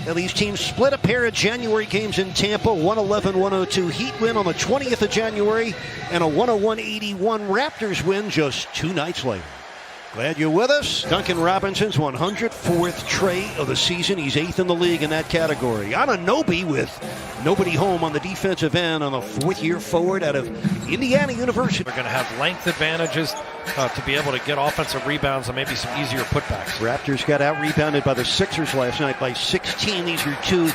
Now, these teams split a pair of January games in Tampa, 111-102 Heat win on the 20th of January, and a 101-81 Raptors win just 2 nights later. Glad you're with us. Duncan Robinson's 104th tray of the season. He's 8th in the league in that category. Anunoby with nobody home on the defensive end on a 4th-year forward out of Indiana University. They're going to have length advantages to be able to get offensive rebounds and maybe some easier putbacks. Raptors got out-rebounded by the Sixers last night by 16. These are two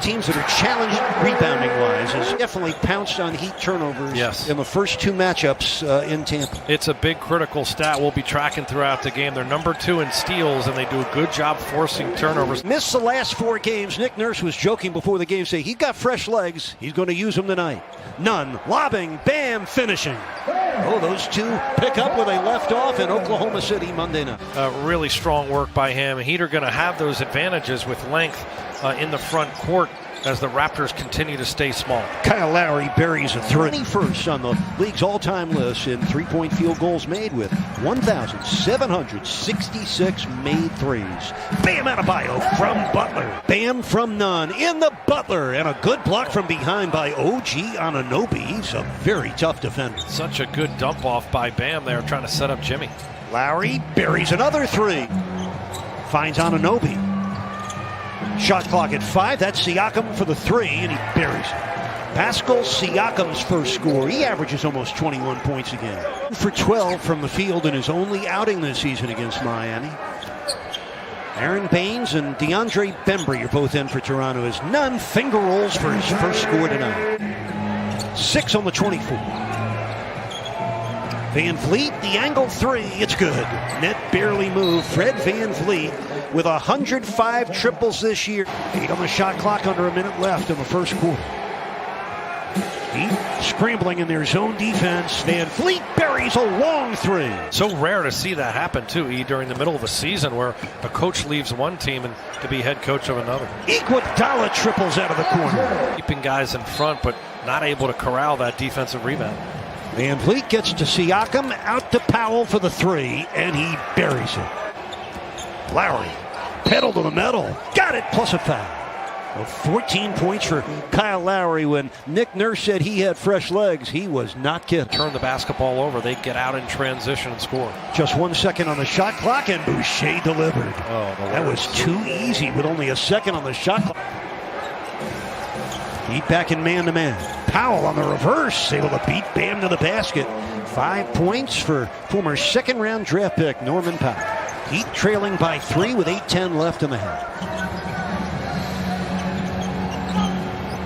teams that are challenged rebounding-wise. Has definitely pounced on Heat turnovers in the first 2 matchups in Tampa. It's a big critical stat we'll be tracking throughout the game. They're number 2 in steals, and they do a good job forcing turnovers. Missed the last 4 games. Nick Nurse was joking before the game, saying he got fresh legs. He's going to use them tonight. Nunn, lobbing, Bam, finishing. Oh, those two pick up where they left off in Oklahoma City Monday night. Really strong work by him. Heat are going to have those advantages with length in the front court as the Raptors continue to stay small. Kyle Lowry buries a 21st on the league's all-time list in three-point field goals made with 1,766 made threes. Bam Adebayo from Butler. Bam from Nunn in the Butler, and a good block from behind by OG Anunoby. He's a very tough defender. Such a good dump off by Bam there, trying to set up Jimmy. Lowry buries another 3. Finds Anunoby. Shot clock at 5. That's Siakam for the 3, and he buries it. Pascal Siakam's first score. He averages almost 21 points a game. For 12 from the field in his only outing this season against Miami. Aaron Baines and DeAndre Bembry are both in for Toronto as Nunn finger rolls for his first score tonight. 6 on the 24. Van Vliet, the angle 3, it's good. Net barely moved. Fred Van Vliet with 105 triples this year. 8 on the shot clock, under a minute left in the first quarter. Heat scrambling in their zone defense. Van Vliet buries a long 3. So rare to see that happen, too, during the middle of a season where a coach leaves one team and to be head coach of another. Iguodala triples out of the corner. Keeping guys in front, but not able to corral that defensive rebound. Van Vliet gets to Siakam, out to Powell for the 3, and he buries it. Lowry, pedal to the metal, got it, plus a foul. Well, 14 points for Kyle Lowry. When Nick Nurse said he had fresh legs, he was not kidding. Turn the basketball over, they get out in transition and score. Just 1 second on the shot clock, and Boucher delivered. Oh, that was too easy with only a second on the shot clock. Heat back in man-to-man. Powell on the reverse, able to beat Bam to the basket. 5 points for former second-round draft pick Norman Powell. Heat trailing by 3 with 8:10 left in the half.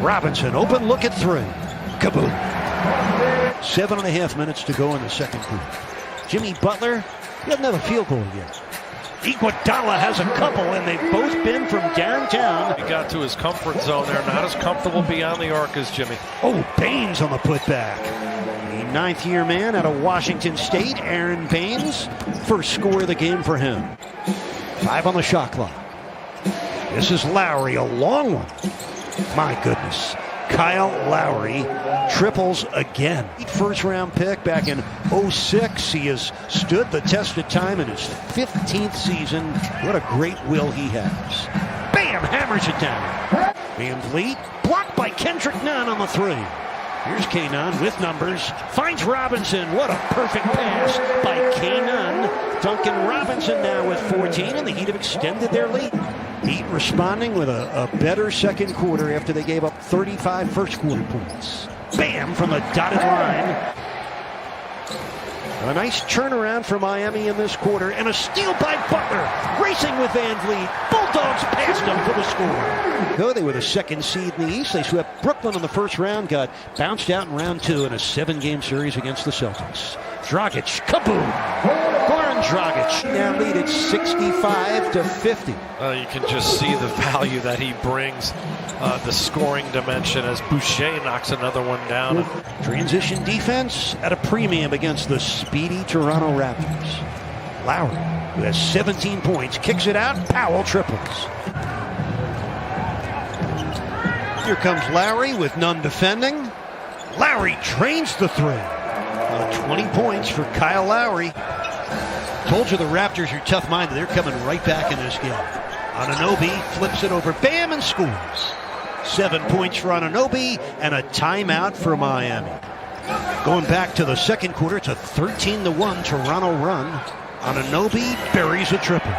Robinson, open look at 3. Kaboom. 7.5 minutes to go in the second quarter. Jimmy Butler, he doesn't have a field goal yet. Iguodala has a couple, and they've both been from downtown. He got to his comfort zone there, not as comfortable beyond the arc as Jimmy. Oh, Baines on the putback. The 9th-year man out of Washington State, Aaron Baines. First score of the game for him. 5 on the shot clock. This is Lowry, a long one. My goodness. Kyle Lowry triples again. First-round pick back in 06. He has stood the test of time in his 15th season. What a great will he has. Bam! Hammers it down. Van Vliet blocked by Kendrick Nunn on the 3. Here's K. Nunn with numbers. Finds Robinson. What a perfect pass by K. Nunn. Duncan Robinson now with 14, and the Heat have extended their lead. Heat responding with a better second quarter after they gave up 35 first quarter points. Bam from the dotted line. A nice turnaround for Miami in this quarter, and a steal by Butler. Racing with Van Vliet. Bulldogs passed him for the score. Though they were the 2nd seed in the East, they swept Brooklyn in the first round, got bounced out in round 2 in a 7-game series against the Celtics. Dragic, kaboom! Goran Dragic now lead at 65-50. You can just see the value that he brings, the scoring dimension as Boucher knocks another one down. Transition defense at a premium against the speedy Toronto Raptors. Lowry, who has 17 points, kicks it out. Powell triples. Here comes Lowry with Nunn defending. Lowry drains the 3. 20 points for Kyle Lowry. Told you the Raptors are tough-minded. They're coming right back in this game. Anunoby flips it over Bam and scores. 7 points for Anunoby and a timeout for Miami. Going back to the second quarter, it's a 13-1 Toronto run. Anunoby buries a triple.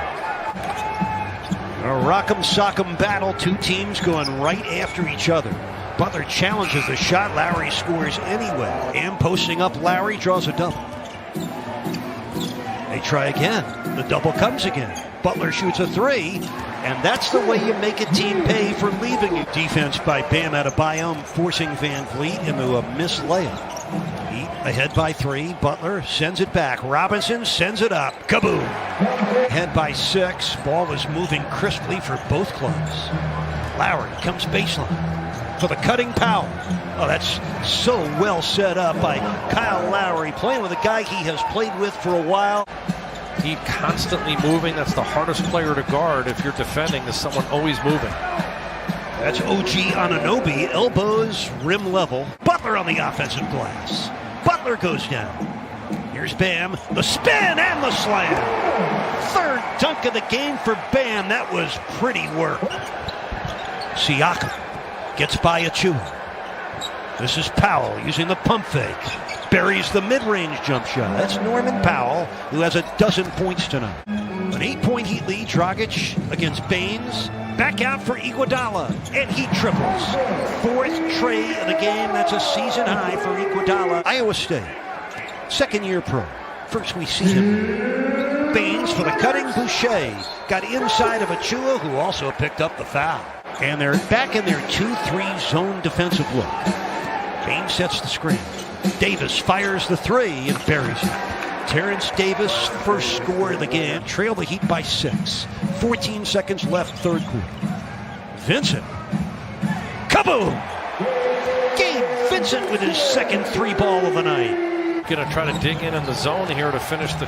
A rock'em sock'em battle, two teams going right after each other. Butler challenges the shot, Lowry scores anyway. And posting up, Lowry draws a double. They try again, the double comes again. Butler shoots a three, and that's the way you make a team pay for leaving it. Defense by Bam Adebayo, forcing Van Vliet into a missed layup. Heat ahead by three, Butler sends it back, Robinson sends it up, kaboom! Ahead by 6, ball is moving crisply for both clubs. Lowry comes baseline for the cutting Powell. Oh, that's so well set up by Kyle Lowry, playing with a guy he has played with for a while. Heat constantly moving. That's the hardest player to guard if you're defending, is someone always moving. That's OG Anunoby, elbows rim level. Butler on the offensive glass. Butler goes down. Here's Bam, the spin and the slam. Third dunk of the game for Bam. That was pretty work. Siakam gets by Achua. This is Powell using the pump fake. Buries the mid-range jump shot. That's Norman Powell, who has 12 points tonight. An 8-point Heat lead. Dragic against Baines. Back out for Iguodala, and he triples. 4th tray of the game. That's a season high for Iguodala. Iowa State, second-year pro. First we see him. Baines for the cutting. Boucher got inside of Achua, who also picked up the foul. And they're back in their 2-3 zone defensive look. Baines sets the screen. Davis fires the three and buries it. Terrence Davis, first score of the game. Trail the Heat by 6. 14 seconds left, third quarter. Vincent. Kaboom! Gabe Vincent with his second 3-ball of the night. Going to try to dig in the zone here to finish the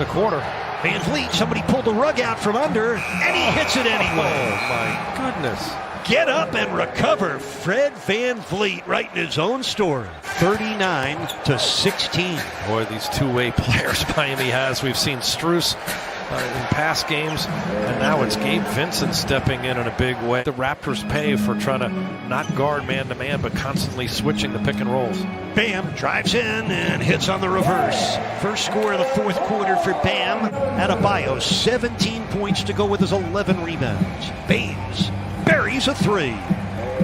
quarter. Van Vliet, somebody pulled the rug out from under, and he hits it anyway. Oh, my goodness. Get up and recover. Fred Van Vliet writing his own story. 39-16. Boy, these two-way players Miami has. We've seen Strus in past games, and now it's Gabe Vincent stepping in a big way. The Raptors pay for trying to not guard man-to-man, but constantly switching the pick and rolls. Bam drives in and hits on the reverse. First score of the fourth quarter for Bam Adebayo. 17 points to go with his 11 rebounds. Baines buries a three.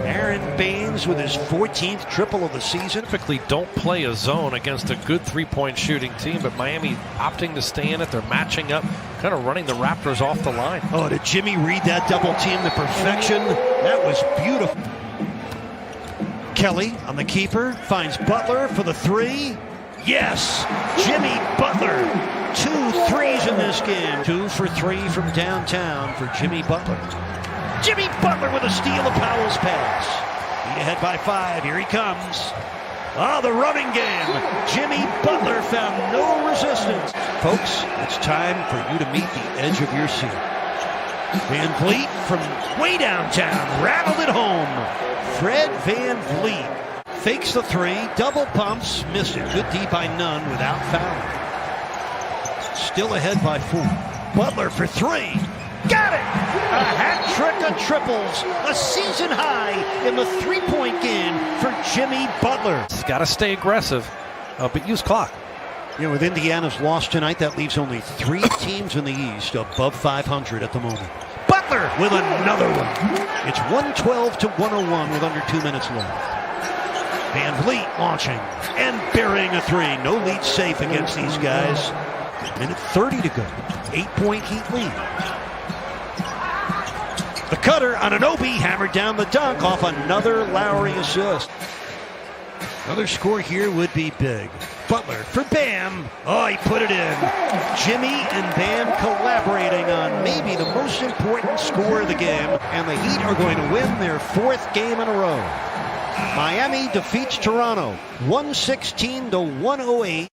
Aaron Baines with his 14th triple of the season. Typically don't play a zone against a good three-point shooting team, but Miami opting to stay in it. They're matching up, kind of running the Raptors off the line. Oh, did Jimmy read that double team to perfection? That was beautiful. Kelly on the keeper, finds Butler for the three. Yes, Jimmy Butler. 2 threes in this game. 2 for 3 from downtown for Jimmy Butler. Jimmy Butler with a steal of Powell's pass. Heat ahead by 5. Here he comes. The running game. Jimmy Butler found no resistance. Folks, it's time for you to meet the edge of your seat. Van Vliet from way downtown rattled it home. Fred Van Vliet fakes the three, double pumps, missed it. Good D by Nunn without fouling. Still ahead by 4. Butler for 3. Got it! A hat trick of triples, a season high in the 3-point game for Jimmy Butler. He's got to stay aggressive, but use clock. You know, with Indiana's loss tonight, that leaves only 3 teams in the East above 500 at the moment. Butler with another one. It's 112-101 with under 2 minutes left. Van Vliet launching and burying a 3. No lead safe against these guys. Minute 30 to go. 8-point Heat lead. The cutter, Anunoby, hammered down the dunk off another Lowry assist. Another score here would be big. Butler for Bam. Oh, he put it in. Jimmy and Bam collaborating on maybe the most important score of the game. And the Heat are going to win their 4th game in a row. Miami defeats Toronto 116-108.